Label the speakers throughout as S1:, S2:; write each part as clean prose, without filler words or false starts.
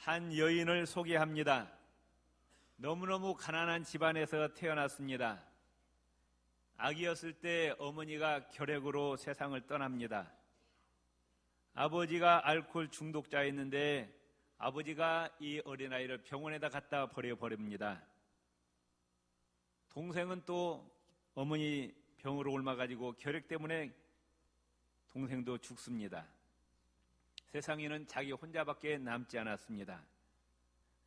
S1: 한 여인을 소개합니다. 너무너무 가난한 집안에서 태어났습니다. 아기였을 때 어머니가 결핵으로 세상을 떠납니다. 아버지가 알코올 중독자였는데 아버지가 이 어린아이를 병원에다 갖다 버려버립니다. 동생은 또 어머니 병으로 옮아가지고 결핵 때문에 동생도 죽습니다. 세상에는 자기 혼자밖에 남지 않았습니다.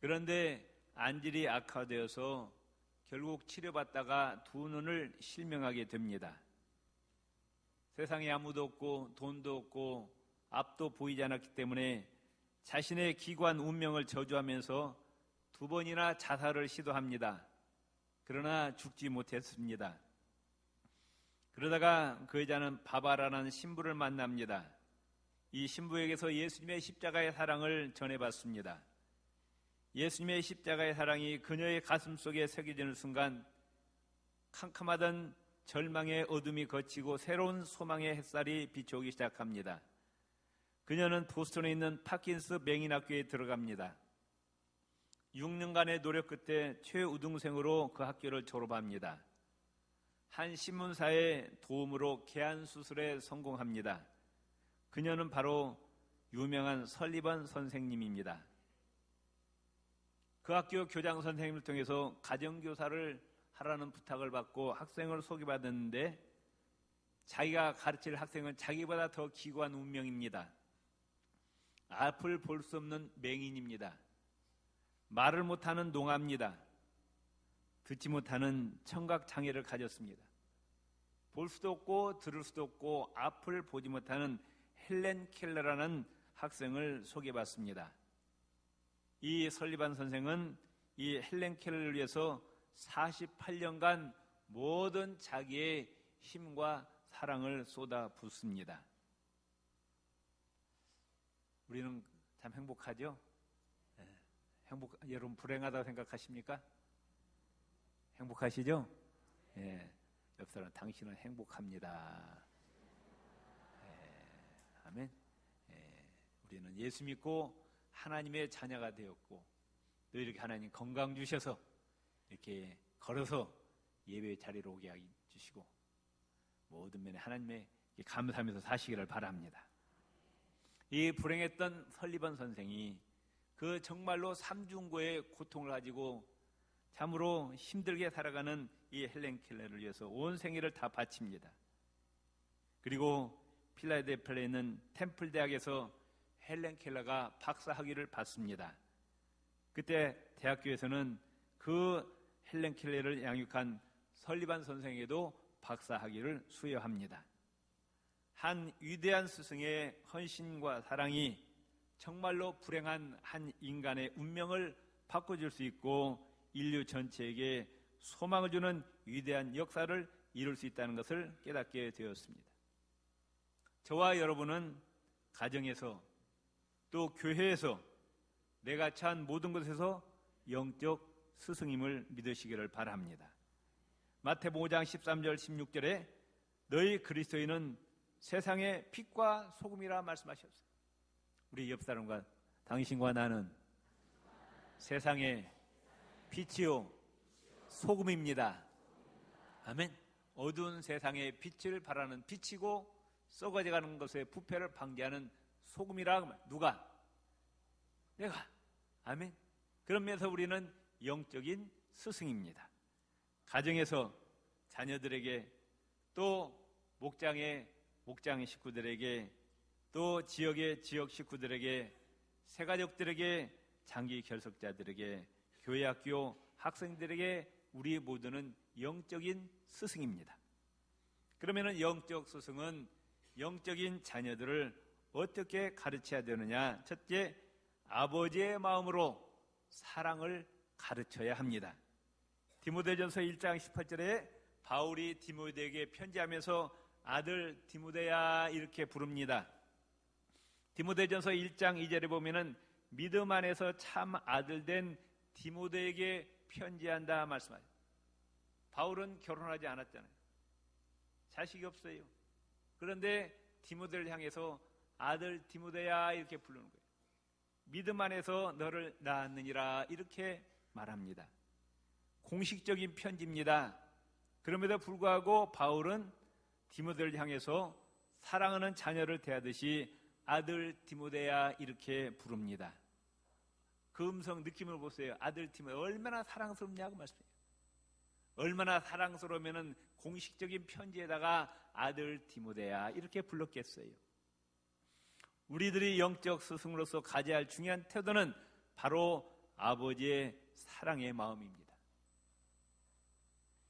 S1: 그런데 안질이 악화되어서 결국 치료받다가 두 눈을 실명하게 됩니다. 세상에 아무도 없고 돈도 없고 앞도 보이지 않았기 때문에 자신의 기관 운명을 저주하면서 두 번이나 자살을 시도합니다. 그러나 죽지 못했습니다. 그러다가 그 여자는 바바라는 신부를 만납니다. 이 신부에게서 예수님의 십자가의 사랑을 전해받습니다. 예수님의 십자가의 사랑이 그녀의 가슴 속에 새겨지는 순간 캄캄하던 절망의 어둠이 걷히고 새로운 소망의 햇살이 비춰오기 시작합니다. 그녀는 보스턴에 있는 파킨스 맹인학교에 들어갑니다. 6년간의 노력 끝에 최우등생으로 그 학교를 졸업합니다. 한 신문사의 도움으로 개안 수술에 성공합니다. 그녀는 바로 유명한 설리번 선생님입니다. 그 학교 교장 선생님을 통해서 가정교사를 하라는 부탁을 받고 학생을 소개받았는데 자기가 가르칠 학생은 자기보다 더 기구한 운명입니다. 앞을 볼 수 없는 맹인입니다. 말을 못하는 농아입니다. 듣지 못하는 청각장애를 가졌습니다. 볼 수도 없고 들을 수도 없고 앞을 보지 못하는 헬렌 켈러라는 학생을 소개받습니다. 이 설리반 선생은 이 헬렌 켈러를 위해서 48년간 모든 자기의 힘과 사랑을 쏟아붓습니다. 우리는 참 행복하죠? 여러분 불행하다고 생각하십니까? 행복하시죠? 옆 사람 당신은 행복합니다. 아멘. 우리는 예수 믿고 하나님의 자녀가 되었고 또 이렇게 하나님 건강 주셔서 이렇게 걸어서 예배 자리로 오게 해주시고 모든 면에 하나님의 감사하면서 사시기를 바랍니다. 이 불행했던 설리번 선생이 그 정말로 삼중고의 고통을 가지고 참으로 힘들게 살아가는 이 헬렌 켈러를 위해서 온 생애를 다 바칩니다. 그리고 필라델피아에 있는 템플 대학에서 헬렌 켈러가 박사학위를 받습니다. 그때 대학교에서는 그 헬렌 켈러를 양육한 설리반 선생에게도 박사학위를 수여합니다. 한 위대한 스승의 헌신과 사랑이 정말로 불행한 한 인간의 운명을 바꿔줄 수 있고 인류 전체에게 소망을 주는 위대한 역사를 이룰 수 있다는 것을 깨닫게 되었습니다. 저와 여러분은 가정에서 또 교회에서 내가 처한 모든 것에서 영적 스승임을 믿으시기를 바랍니다. 마태복음 5장 13절 16절에 너희 그리스도인은 세상의 빛과 소금이라 말씀하셨어요. 우리 옆 사람과 당신과 나는 세상의 빛이요 소금입니다. 아멘. 어두운 세상의 빛을 발하는 빛이고 썩어져가는 것의 부패를 방지하는 소금이라. 누가? 내가. 아멘. 그러면서 우리는 영적인 스승입니다. 가정에서 자녀들에게 또 목장 식구들에게 또 지역의 지역 식구들에게 새가족들에게 장기 결석자들에게 교회 학교 학생들에게 우리 모두는 영적인 스승입니다. 그러면은 영적 스승은 영적인 자녀들을 어떻게 가르쳐야 되느냐? 첫째, 아버지의 마음으로 사랑을 가르쳐야 합니다. 디모데전서 1장 18절에 바울이 디모데에게 편지하면서 아들 디모데야 이렇게 부릅니다. 디모데전서 1장 2절에 보면은 믿음 안에서 참 아들 된 디모데에게 편지한다 말씀하죠. 바울은 결혼하지 않았잖아요. 자식이 없어요. 그런데 디모데를 향해서 아들 디모데야 이렇게 부르는 거예요. 믿음 안에서 너를 낳았느니라 이렇게 말합니다. 공식적인 편지입니다. 그럼에도 불구하고 바울은 디모데를 향해서 사랑하는 자녀를 대하듯이 아들 디모데야 이렇게 부릅니다. 그 음성 느낌을 보세요. 아들 디모데 얼마나 사랑스럽냐고 말씀해요. 얼마나 사랑스러우면 공식적인 편지에다가 아들 디모데야 이렇게 불렀겠어요. 우리들이 영적 스승으로서 가져야 할 중요한 태도는 바로 아버지의 사랑의 마음입니다.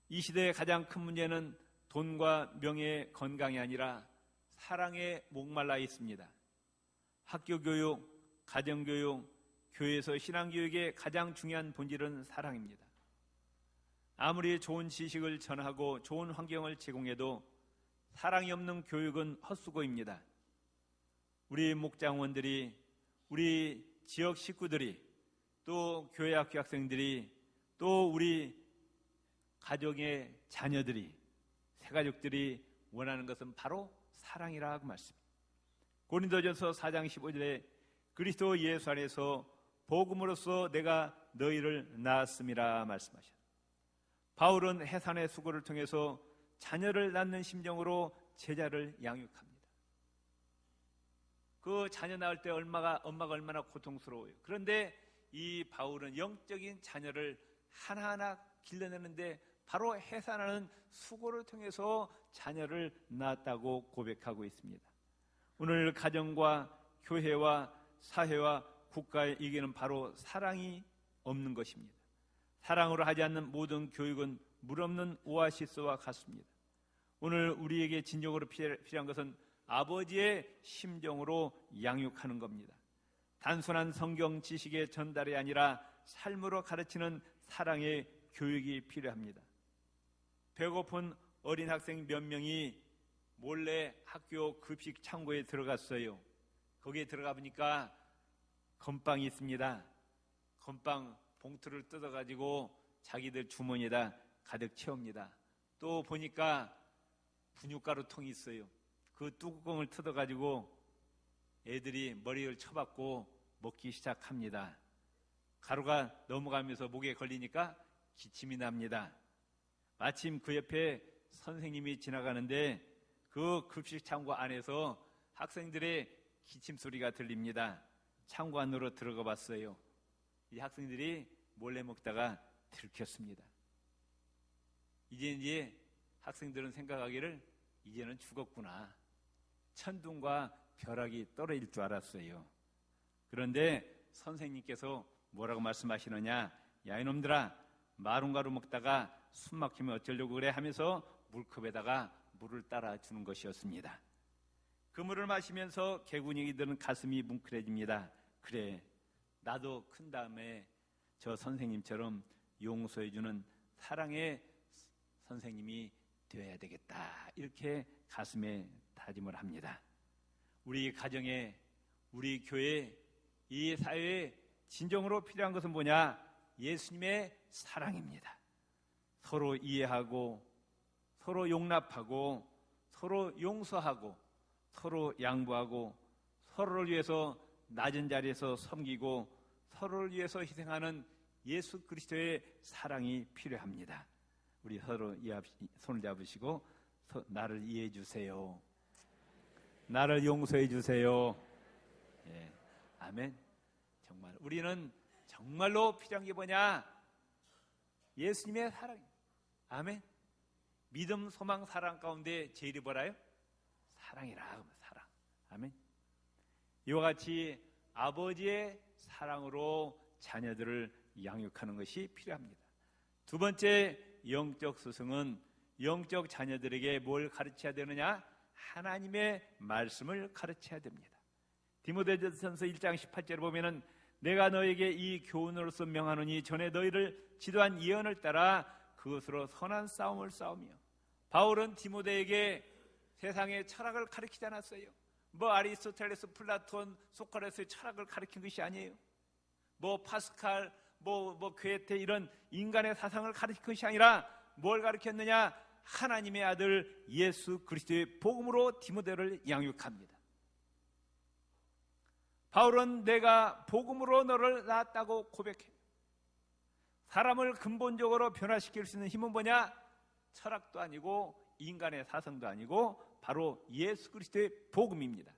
S1: 이 시대의 가장 큰 문제는 돈과 명예, 건강이 아니라 사랑에 목말라 있습니다. 학교 교육, 가정 교육, 교회에서 신앙 교육의 가장 중요한 본질은 사랑입니다. 아무리 좋은 지식을 전하고 좋은 환경을 제공해도 사랑이 없는 교육은 헛수고입니다. 우리 목장원들이, 우리 지역 식구들이, 또 교회 학교 학생들이, 또 우리 가정의 자녀들이, 새가족들이 원하는 것은 바로 사랑이라고 말씀합니다. 고린도전서 4장 15절에 그리스도 예수 안에서 복음으로써 내가 너희를 낳았음이라 말씀하셨습니다. 바울은 해산의 수고를 통해서 자녀를 낳는 심정으로 제자를 양육합니다. 그 자녀 낳을 때 엄마가 얼마나 고통스러워요. 그런데 이 바울은 영적인 자녀를 하나하나 길러내는데 바로 해산하는 수고를 통해서 자녀를 낳았다고 고백하고 있습니다. 오늘 가정과 교회와 사회와 국가의 이기는 바로 사랑이 없는 것입니다. 사랑으로 하지 않는 모든 교육은 물없는 오아시스와 같습니다. 오늘 우리에게 진정으로 필요한 것은 아버지의 심정으로 양육하는 겁니다. 단순한 성경 지식의 전달이 아니라 삶으로 가르치는 사랑의 교육이 필요합니다. 배고픈 어린 학생 몇 명이 몰래 학교 급식 창고에 들어갔어요. 거기에 들어가 보니까 건빵이 있습니다. 건빵 봉투를 뜯어가지고 자기들 주머니에다 가득 채웁니다. 또 보니까 분유가루 통이 있어요. 그 뚜껑을 뜯어가지고 애들이 머리를 쳐박고 먹기 시작합니다. 가루가 넘어가면서 목에 걸리니까 기침이 납니다. 마침 그 옆에 선생님이 지나가는데 그 급식 창고 안에서 학생들의 기침 소리가 들립니다. 창고 안으로 들어가 봤어요. 이 학생들이 몰래 먹다가 들켰습니다. 이제 학생들은 생각하기를 이제는 죽었구나. 천둥과 벼락이 떨어질 줄 알았어요. 그런데 선생님께서 뭐라고 말씀하시느냐? 야 이놈들아, 마름가루 먹다가 숨 막히면 어쩌려고 그래 하면서 물컵에다가 물을 따라 주는 것이었습니다. 그 물을 마시면서 개구녕이들은 가슴이 뭉클해집니다. 그래, 나도 큰 다음에 저 선생님처럼 용서해주는 사랑의 선생님이 되어야 되겠다. 이렇게 가슴에 다짐을 합니다. 우리 가정에, 우리 교회, 이 사회에 진정으로 필요한 것은 뭐냐? 예수님의 사랑입니다. 서로 이해하고, 서로 용납하고, 서로 용서하고, 서로 양보하고, 서로를 위해서 낮은 자리에서 섬기고, 서로를 위해서 희생하는 예수 그리스도의 사랑이 필요합니다. 우리 서로 손을 잡으시고 나를 이해해 주세요. 나를 용서해 주세요. 예, 아멘. 정말 우리는 정말로 필요한 게 뭐냐? 예수님의 사랑입니다. 아멘. 믿음, 소망, 사랑 가운데 제일이 뭐라요? 사랑이라. 사랑. 아멘. 이와 같이 아버지의 사랑으로 자녀들을 양육하는 것이 필요합니다. 두 번째 영적 스승은 영적 자녀들에게 뭘 가르쳐야 되느냐? 하나님의 말씀을 가르쳐야 됩니다. 디모데전서 1장 18절에 보면은 내가 너에게 이 교훈으로서 명하노니 전에 너희를 지도한 예언을 따라 그것으로 선한 싸움을 싸우며. 바울은 디모데에게 세상의 철학을 가르치지 않았어요. 뭐 아리스토텔레스, 플라톤, 소크라테스의 철학을 가르친 것이 아니에요. 뭐 파스칼, 뭐 괴테 이런 인간의 사상을 가르친 것이 아니라 뭘 가르쳤느냐? 하나님의 아들 예수 그리스도의 복음으로 디모데를 양육합니다. 바울은 내가 복음으로 너를 낳았다고 고백해. 사람을 근본적으로 변화시킬 수 있는 힘은 뭐냐? 철학도 아니고 인간의 사성도 아니고 바로 예수 그리스도의 복음입니다.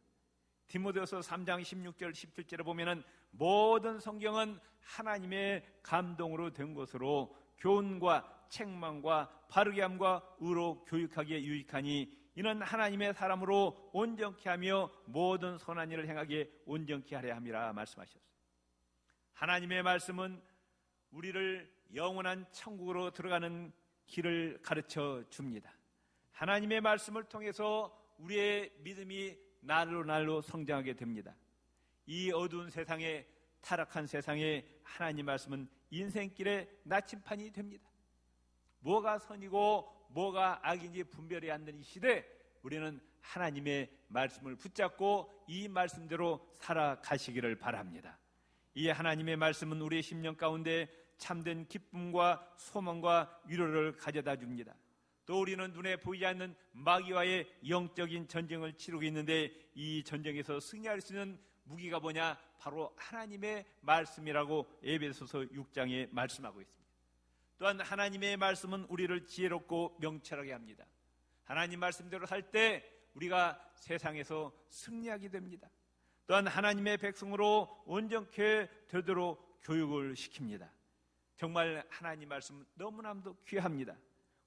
S1: 디모데후서 3장 16절 17절에 보면은 모든 성경은 하나님의 감동으로 된 것으로 교훈과 책망과 바르게 함과 의로 교육하기에 유익하니 이는 하나님의 사람으로 온전케 하며 모든 선한 일을 행하기에 온전케 하려 함이라 말씀하셨어요. 하나님의 말씀은 우리를 영원한 천국으로 들어가는 길을 가르쳐 줍니다. 하나님의 말씀을 통해서 우리의 믿음이 날로 성장하게 됩니다. 이 어두운 세상에, 타락한 세상에 하나님 말씀은 인생길의 나침판이 됩니다. 뭐가 선이고 뭐가 악인지 분별이 안 되는 이 시대에 우리는 하나님의 말씀을 붙잡고 이 말씀대로 살아가시기를 바랍니다. 이 하나님의 말씀은 우리의 심령 가운데 참된 기쁨과 소망과 위로를 가져다 줍니다. 또 우리는 눈에 보이지 않는 마귀와의 영적인 전쟁을 치르고 있는데 이 전쟁에서 승리할 수 있는 무기가 뭐냐? 바로 하나님의 말씀이라고 에베소서 6장에 말씀하고 있습니다. 또한 하나님의 말씀은 우리를 지혜롭고 명철하게 합니다. 하나님 말씀대로 살 때 우리가 세상에서 승리하게 됩니다. 또한 하나님의 백성으로 온전케 되도록 교육을 시킵니다. 정말 하나님 말씀은 너무나도 귀합니다.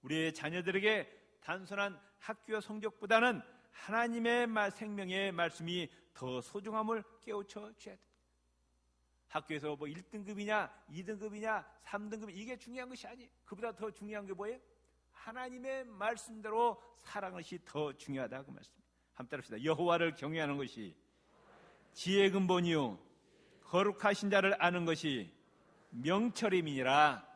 S1: 우리의 자녀들에게 단순한 학교 성적보다는 하나님의 생명의 말씀이 더 소중함을 깨우쳐 줘야 됩니다. 학교에서 뭐 1등급이냐 2등급이냐 3등급 이게 중요한 것이 아니에요. 그보다 더 중요한 게 뭐예요? 하나님의 말씀대로 살아가는 것이 더 중요하다고 말씀입니다. 한번 따라합시다. 여호와를 경외하는 것이 지혜의 근본이요 거룩하신 자를 아는 것이 명철임이니라.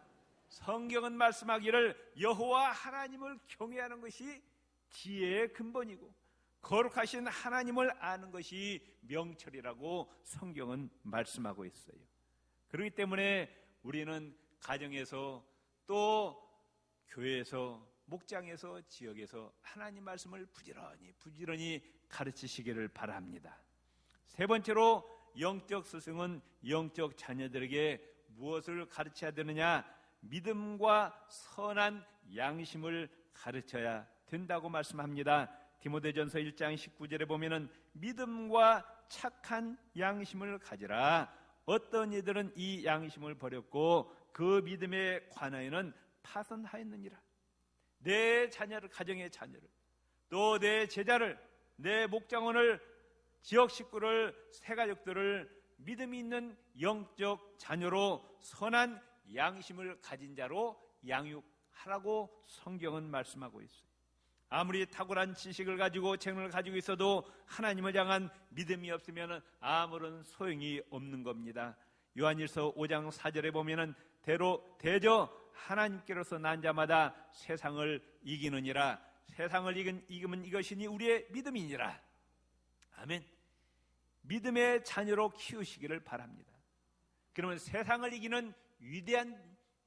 S1: 성경은 말씀하기를 여호와 하나님을 경외하는 것이 지혜의 근본이고 거룩하신 하나님을 아는 것이 명철이라고 성경은 말씀하고 있어요. 그렇기 때문에 우리는 가정에서 또 교회에서 목장에서 지역에서 하나님 말씀을 부지런히 가르치시기를 바랍니다. 세 번째로 영적 스승은 영적 자녀들에게 무엇을 가르쳐야 되느냐? 믿음과 선한 양심을 가르쳐야 된다고 말씀합니다. 디모데전서 1장 19절에 보면은 믿음과 착한 양심을 가지라. 어떤 이들은 이 양심을 버렸고 그 믿음에 관하여는 파선하였느니라. 내 자녀를, 가정의 자녀를, 또 내 제자를, 내 목장원을, 지역 식구를, 새가족들을 믿음이 있는 영적 자녀로 선한 양심을 가진 자로 양육하라고 성경은 말씀하고 있어요. 아무리 탁월한 지식을 가지고 재능을 가지고 있어도 하나님을 향한 믿음이 없으면 아무런 소용이 없는 겁니다. 요한일서 5장 4절에 보면은 대저 하나님께로서 난 자마다 세상을 이기느니라. 세상을 이기면 이것이니 우리의 믿음이니라. 아멘. 믿음의 자녀로 키우시기를 바랍니다. 그러면 세상을 이기는 위대한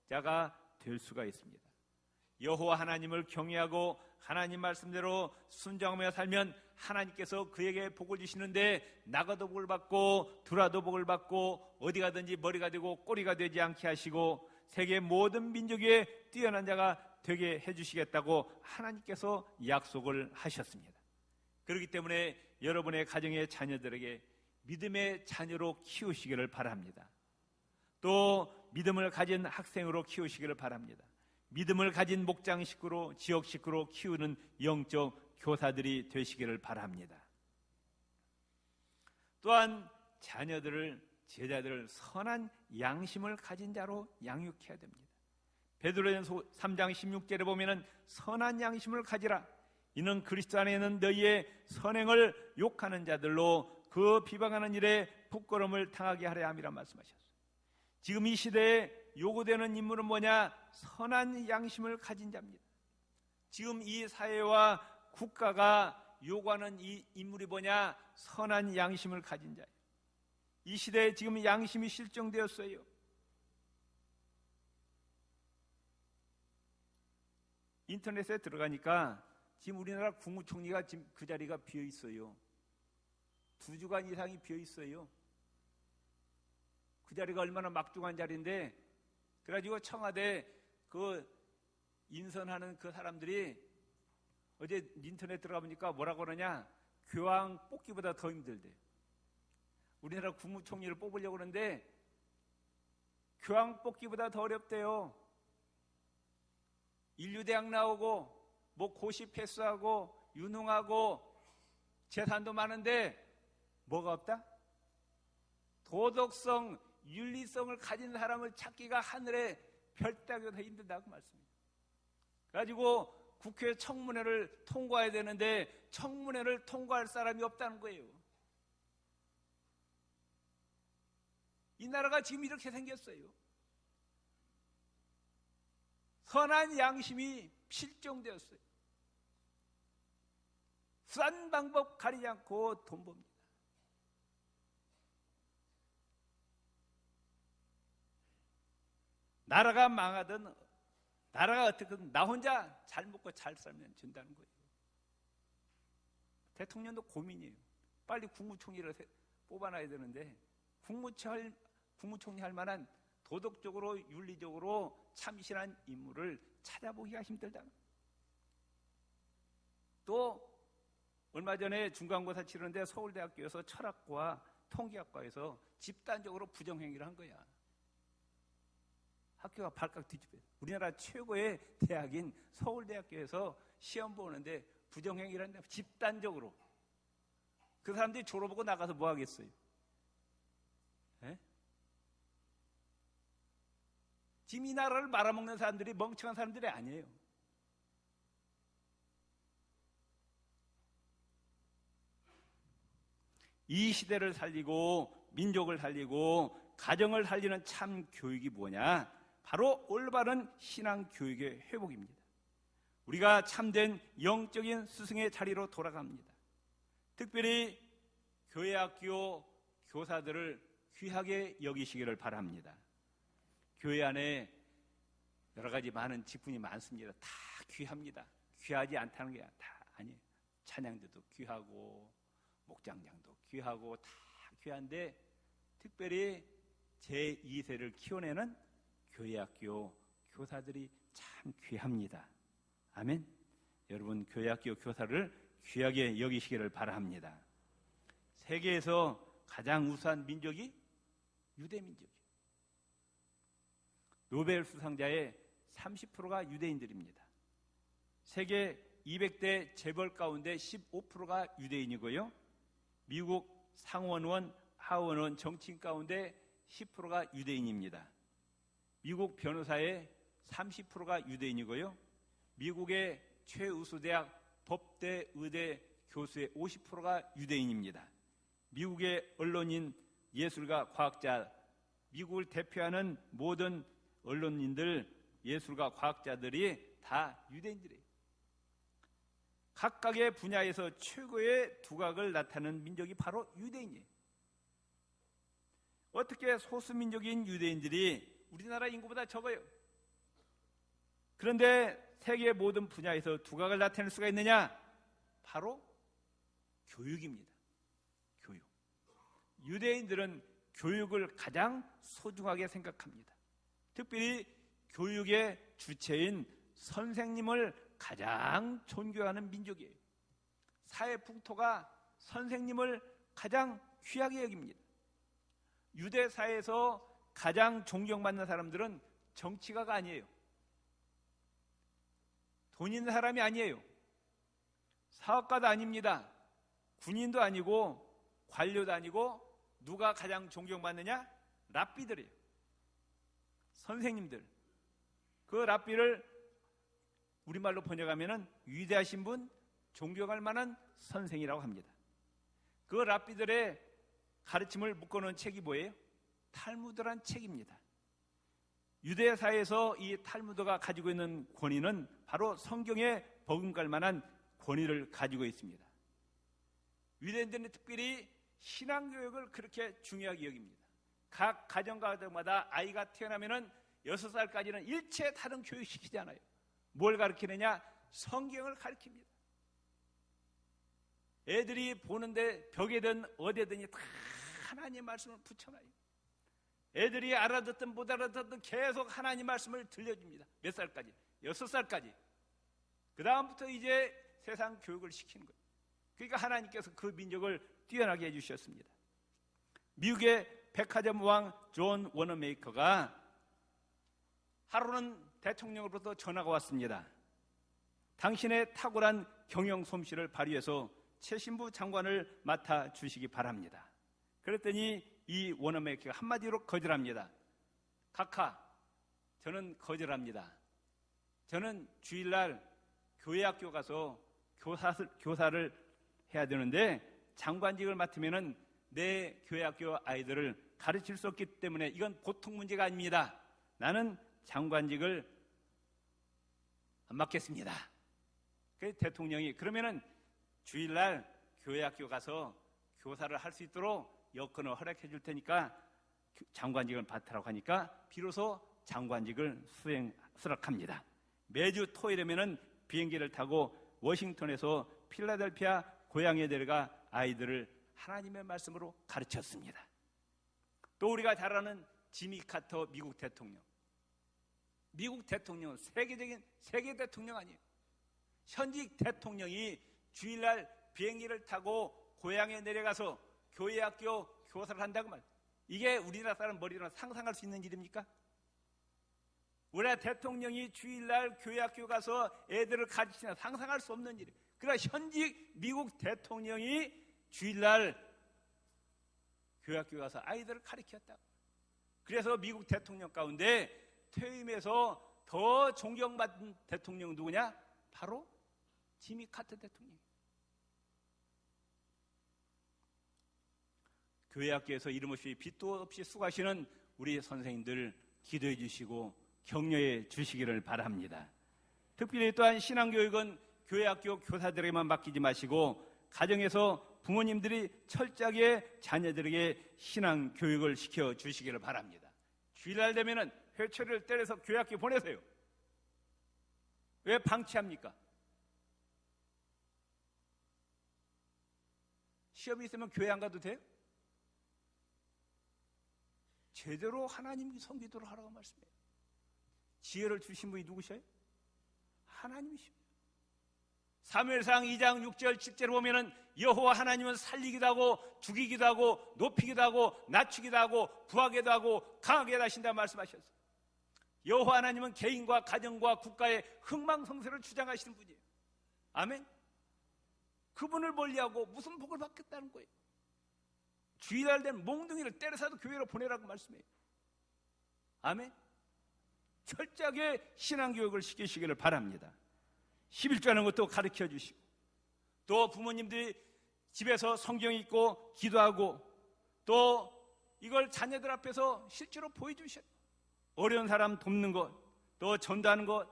S1: 자가 될 수가 있습니다. 여호와 하나님을 경외하고 하나님 말씀대로 순종하며 살면 하나님께서 그에게 복을 주시는데 나가도 복을 받고 들어와도 복을 받고 어디 가든지 머리가 되고 꼬리가 되지 않게 하시고 세계 모든 민족 위에 뛰어난 자가 되게 해주시겠다고 하나님께서 약속을 하셨습니다. 그렇기 때문에 여러분의 가정의 자녀들에게 믿음의 자녀로 키우시기를 바랍니다. 또 믿음을 가진 학생으로 키우시기를 바랍니다. 믿음을 가진 목장 식구로, 지역 식구로 키우는 영적 교사들이 되시기를 바랍니다. 또한 자녀들을, 제자들을 선한 양심을 가진 자로 양육해야 됩니다. 베드로전서 3장 16절에 보면은 선한 양심을 가지라. 이는 그리스도 안에 있는 너희의 선행을 욕하는 자들로 그 비방하는 일에 부끄러움을 당하게 하려 함이라 말씀하셨어요. 지금 이 시대에 요구되는 인물은 뭐냐? 선한 양심을 가진 자입니다. 지금 이 사회와 국가가 요구하는 이 인물이 뭐냐? 선한 양심을 가진 자예요. 이 시대에 지금 양심이 실종되었어요. 인터넷에 들어가니까 지금 우리나라 국무총리가 지금 그 자리가 비어 있어요. 2주간 이상이 비어 있어요. 그 자리가 얼마나 막중한 자리인데, 그래가지고 청와대 그 인선하는 그 사람들이 어제 인터넷 들어가 보니까 뭐라고 그러냐, 교황 뽑기보다 더 힘들대. 우리나라 국무총리를 뽑으려고 그러는데 교황 뽑기보다 더 어렵대요. 인류대학 나오고 뭐 고시 패스하고 유능하고 재산도 많은데 뭐가 없다? 도덕성, 윤리성을 가진 사람을 찾기가 하늘의 별 따기보다 더 힘들다고 말씀입니다. 그래가지고 국회 청문회를 통과해야 되는데 청문회를 통과할 사람이 없다는 거예요. 이 나라가 지금 이렇게 생겼어요. 선한 양심이 실종되었어요. 싼 방법 가리지 않고 돈 법니다. 나라가 망하든 나라가 어떻게든 나 혼자 잘 먹고 잘 살면 된다는 거예요. 대통령도 고민이에요. 빨리 국무총리를 뽑아놔야 되는데 국무총리 할 만한 도덕적으로 윤리적으로 참신한 인물을 찾아보기가 힘들다. 또 얼마 전에 중간고사 치르는데 서울대학교에서 철학과 통계학과에서 집단적으로 부정행위를 한 거야. 학교가 발칵 뒤집어요. 우리나라 최고의 대학인 서울대학교에서 시험 보는데 부정행위를 한다. 집단적으로. 그 사람들이 졸업하고 나가서 뭐 하겠어요? 에? 지금 이 나라를 말아먹는 사람들이 멍청한 사람들이 아니에요. 이 시대를 살리고 민족을 살리고 가정을 살리는 참 교육이 뭐냐? 바로 올바른 신앙 교육의 회복입니다. 우리가 참된 영적인 스승의 자리로 돌아갑니다. 특별히 교회학교 교사들을 귀하게 여기시기를 바랍니다. 교회 안에 여러 가지 많은 직분이 많습니다. 다 귀합니다. 귀하지 않다는 게 다 아니에요. 찬양들도 귀하고 목장장도 귀하고 다 귀한데 특별히 제2세를 키워내는 교회학교 교사들이 참 귀합니다. 아멘. 여러분 교회학교 교사를 귀하게 여기시기를 바랍니다. 세계에서 가장 우수한 민족이 유대민족이에요. 노벨 수상자의 30%가 유대인들입니다. 세계 200대 재벌 가운데 15%가 유대인이고요. 미국 상원의원, 하원의원 정치인 가운데 10%가 유대인입니다. 미국 변호사의 30%가 유대인이고요. 미국의 최우수 대학 법대, 의대 교수의 50%가 유대인입니다. 미국의 언론인, 예술가, 과학자, 미국을 대표하는 모든 언론인들, 예술가, 과학자들이 다 유대인들이에요. 각각의 분야에서 최고의 두각을 나타내는 민족이 바로 유대인이에요. 어떻게 소수민족인 유대인들이 우리나라 인구보다 적어요. 그런데 세계 모든 분야에서 두각을 나타낼 수가 있느냐? 바로 교육입니다. 교육. 유대인들은 교육을 가장 소중하게 생각합니다. 특별히 교육의 주체인 선생님을 가장 존경하는 민족이에요. 사회 풍토가 선생님을 가장 귀하게 여깁니다. 유대 사회에서 가장 존경받는 사람들은 정치가가 아니에요. 돈 있는 사람이 아니에요. 사업가도 아닙니다. 군인도 아니고 관료도 아니고 누가 가장 존경받느냐? 랍비들이에요. 선생님들. 그 랍비를 우리말로 번역하면 위대하신 분, 존경할 만한 선생이라고 합니다. 그 랍비들의 가르침을 묶어놓은 책이 뭐예요? 탈무드란 책입니다. 유대사에서 이 탈무드가 가지고 있는 권위는 바로 성경에 버금갈 만한 권위를 가지고 있습니다. 유대인들은 특별히 신앙교육을 그렇게 중요하게 여깁니다. 각 가정가정마다 아이가 태어나면 6살까지는 일체 다른 교육 시키지 않아요. 뭘 가르치느냐? 성경을 가르칩니다. 애들이 보는데 벽에든 어디든 다 하나님의 말씀을 붙여놔요. 애들이 알아듣든 못 알아듣든 계속 하나님 말씀을 들려줍니다. 몇 살까지? 6살까지. 그 다음부터 이제 세상 교육을 시키는 거예요. 그러니까 하나님께서 그 민족을 뛰어나게 해주셨습니다. 미국의 백화점 왕 존 워너메이커가 하루는 대통령으로부터 전화가 왔습니다. 당신의 탁월한 경영 솜씨를 발휘해서 최신부 장관을 맡아주시기 바랍니다. 그랬더니 이 워너메이커가 한마디로 거절합니다. 각하, 저는 거절합니다. 저는 주일날 교회학교 가서 교사를 해야 되는데 장관직을 맡으면 내 교회학교 아이들을 가르칠 수 없기 때문에 이건 보통 문제가 아닙니다. 나는 장관직을 안 맡겠습니다. 그래서 대통령이 그러면은 주일날 교회학교 가서 교사를 할 수 있도록 여건을 허락해 줄 테니까 장관직을 맡으라고 하니까 비로소 장관직을 수락합니다. 매주 토요일이면은 비행기를 타고 워싱턴에서 필라델피아 고향에 내려가 아이들을 하나님의 말씀으로 가르쳤습니다. 또 우리가 잘 아는 지미 카터 미국 대통령. 미국 대통령은 세계 대통령 아니에요. 현직 대통령이 주일날 비행기를 타고 고향에 내려가서 교회학교 교사를 한다고 말이에요. 이게 우리나라 사람 머리로 상상할 수 있는 일입니까? 우리나라 대통령이 주일날 교회학교 가서 애들을 가르치는 상상할 수 없는 일이에요. 그러나 현직 미국 대통령이 주일날 교회학교 가서 아이들을 가르쳤다. 그래서 미국 대통령 가운데 퇴임해서 더 존경받은 대통령 누구냐? 바로 지미 카터 대통령. 교회학교에서 이름 없이 빚도 없이 수고하시는 우리 선생님들 기도해 주시고 격려해 주시기를 바랍니다. 특별히 또한 신앙교육은 교회학교 교사들에게만 맡기지 마시고 가정에서 부모님들이 철저하게 자녀들에게 신앙교육을 시켜주시기를 바랍니다. 주일날 되면은 회초리를 때려서 교회학교 보내세요. 왜 방치합니까? 시험이 있으면 교회 안 가도 돼요? 제대로 하나님 성기도를 하라고 말씀해요. 지혜를 주신 분이 누구셔요? 하나님이십니다. 사무엘상 2장 6절 7절을 보면은 여호와 하나님은 살리기도 하고 죽이기도 하고 높이기도 하고 낮추기도 하고 부하게도 하고 강하게 하신다 말씀하셨어요. 여호와 하나님은 개인과 가정과 국가의 흥망성쇠를 주장하시는 분이에요. 아멘. 그분을 멀리하고 무슨 복을 받겠다는 거예요. 주일날 된 몽둥이를 때려서도 교회로 보내라고 말씀해요. 아멘. 철저하게 신앙교육을 시키시기를 바랍니다. 11조하는 것도 가르쳐 주시고 또 부모님들이 집에서 성경 읽고 기도하고 또 이걸 자녀들 앞에서 실제로 보여주셔요. 어려운 사람 돕는 것, 또 전도하는 것,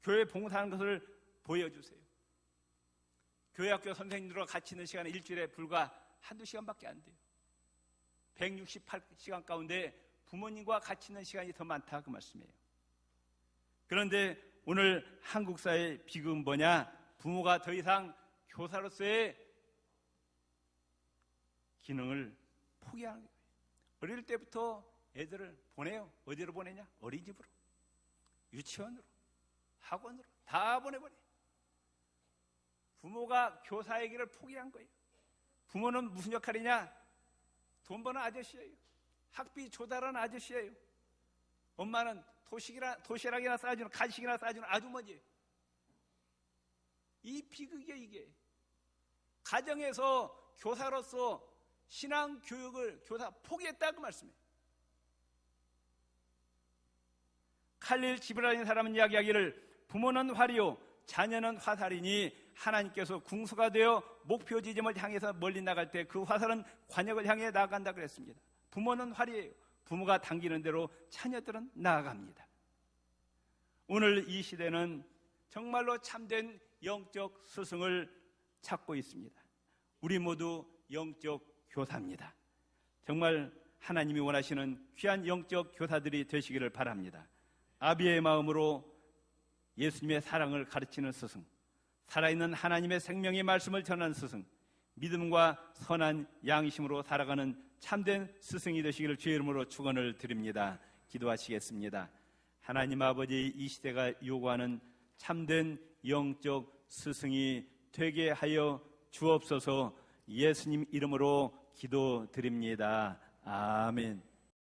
S1: 교회 봉사하는 것을 보여주세요. 교회학교 선생님들과 같이 있는 시간은 일주일에 불과 한두 시간밖에 안 돼요. 168시간 가운데 부모님과 같이 있는 시간이 더 많다 그 말씀이에요. 그런데 오늘 한국 사회의 비극은 뭐냐? 부모가 더 이상 교사로서의 기능을 포기하는 거예요. 어릴 때부터 애들을 보내요. 어디로 보내냐? 어린이집으로, 유치원으로, 학원으로 다 보내버려요. 부모가 교사의 길을 포기한 거예요. 부모는 무슨 역할이냐? 돈 버는 아저씨예요. 학비 조달하는 아저씨예요. 엄마는 도시락이나 싸주는 간식이나 싸주는 아주머니예요. 이 비극이에요. 이게 가정에서 교사로서 신앙 교육을 교사 포기했다고 말씀해요. 칼릴 지브라는 사람은 이야기하기를 부모는 활이요 자녀는 화살이니 하나님께서 궁수가 되어 목표 지점을 향해서 멀리 나갈 때 그 화살은 관역을 향해 나아간다 그랬습니다. 부모는 활이에요. 부모가 당기는 대로 자녀들은 나아갑니다. 오늘 이 시대는 정말로 참된 영적 스승을 찾고 있습니다. 우리 모두 영적 교사입니다. 정말 하나님이 원하시는 귀한 영적 교사들이 되시기를 바랍니다. 아비의 마음으로 예수님의 사랑을 가르치는 스승, 살아있는 하나님의 생명의 말씀을 전하는 스승, 믿음과 선한 양심으로 살아가는 참된 스승이 되시기를 주의 이름으로 축원을 드립니다. 기도하시겠습니다. 하나님 아버지, 이 시대가 요구하는 참된 영적 스승이 되게 하여 주옵소서. 예수님 이름으로 기도드립니다. 아멘.